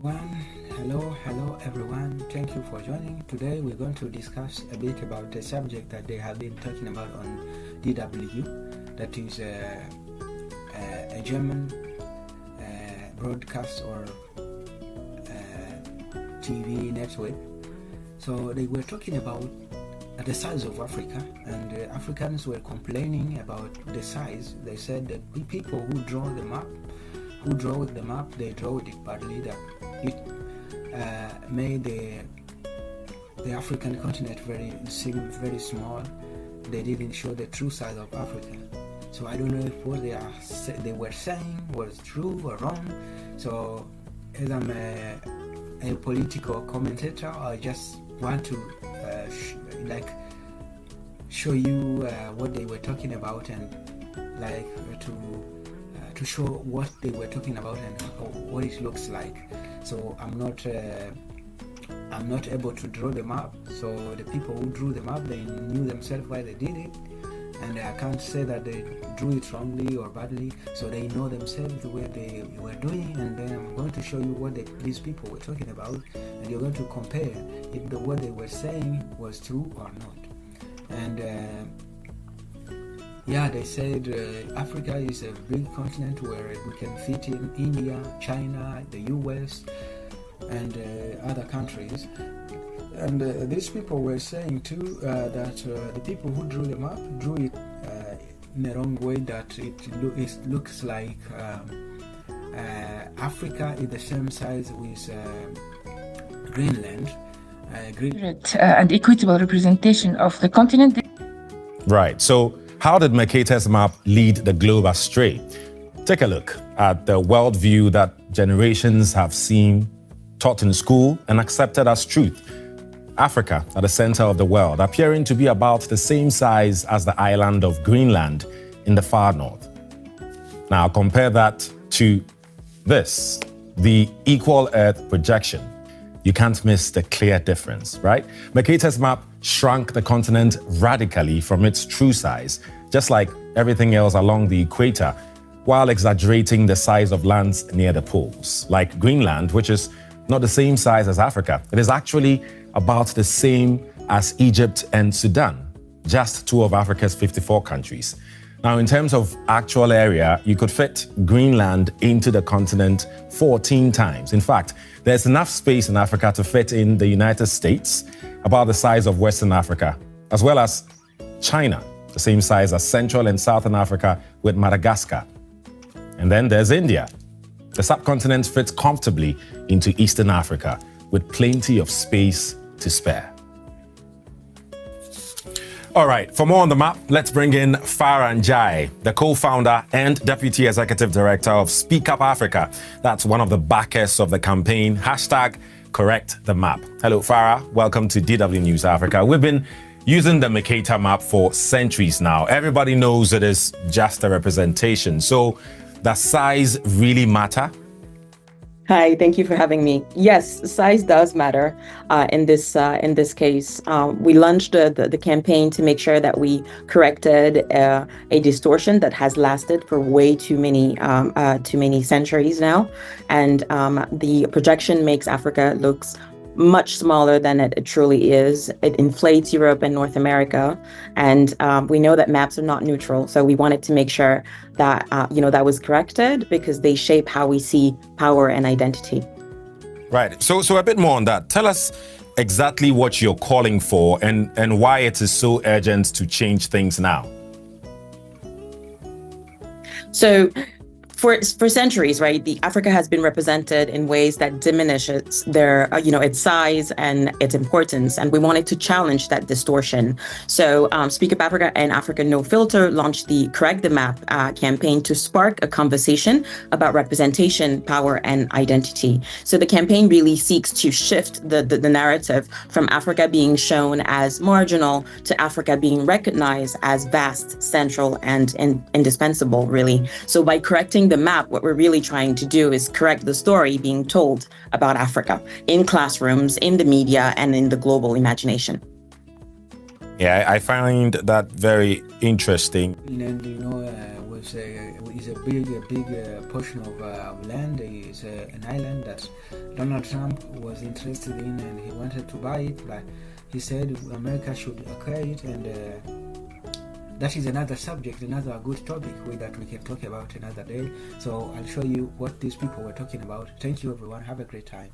Hello everyone. Thank you for joining. Today we're going to discuss a bit about the subject that they have been talking about on DW. That is a German broadcast or TV network. So they were talking about the size of Africa, and Africans were complaining about the size. They said that the people who draw the map, they draw it badly, that it made the African continent seem very small. They didn't show the true size of Africa. So I don't know if what they were saying was true or wrong. So as I'm a political commentator, I just want to show you what they were talking about, and to show what they were talking about and what it looks like. So I'm not able to draw the map. So the people who drew the map, they knew themselves why they did it, and I can't say that they drew it wrongly or badly. So they know themselves the way they were doing, and then I'm going to show you what these people were talking about, and you're going to compare if what they were saying was true or not. And they said Africa is a big continent where we can fit in India, China, the US, and other countries. And these people were saying too that the people who drew the map drew it in the wrong way, that it looks like Africa is the same size with Greenland. And equitable representation of the continent. Right. So how did Mercator's map lead the globe astray? Take a look at the worldview that generations have seen, taught in school, and accepted as truth. Africa at the center of the world, appearing to be about the same size as the island of Greenland in the far north. Now compare that to this, the equal Earth projection. You can't miss the clear difference, right? Mercator's map shrunk the continent radically from its true size, just like everything else along the equator, while exaggerating the size of lands near the poles, like Greenland, which is not the same size as Africa. It is actually about the same as Egypt and Sudan, just two of Africa's 54 countries. Now, in terms of actual area, you could fit Greenland into the continent 14 times. In fact, there's enough space in Africa to fit in the United States, about the size of Western Africa, as well as China, the same size as Central and Southern Africa with Madagascar. And then there's India. The subcontinent fits comfortably into Eastern Africa with plenty of space to spare. All right, for more on the map, let's bring in Farah Njai, the co-founder and deputy executive director of Speak Up Africa. That's one of the backers of the campaign, #CorrectTheMap. Hello, Farah. Welcome to DW News Africa. We've been using the Mercator map for centuries now. Everybody knows it is just a representation. So does size really matter? Hi, thank you for having me. Yes, size does matter in this case. We launched the campaign to make sure that we corrected a distortion that has lasted for way too many centuries now, and the projection makes Africa looks much smaller than it truly is. It inflates Europe and North America, and we know that maps are not neutral. So we wanted to make sure that that was corrected, because they shape how we see power and identity. Right. So a bit more on that. Tell us exactly what you're calling for and why it is so urgent to change things now. So for centuries, right, Africa has been represented in ways that diminishes its size and its importance, and we wanted to challenge that distortion. So Speak Up Africa and Africa No Filter launched the Correct the Map campaign to spark a conversation about representation, power, and identity. So the campaign really seeks to shift the narrative from Africa being shown as marginal to Africa being recognized as vast, central, and indispensable, really. So by correcting the map, what we're really trying to do is correct the story being told about Africa in classrooms, in the media, and in the global imagination. Yeah, I find that very interesting. And is a big portion of land. It's an island that Donald Trump was interested in, and he wanted to buy it, but he said America should acquire it, and that is another subject, another good topic that we can talk about another day. So I'll show you what these people were talking about. Thank you, everyone. Have a great time.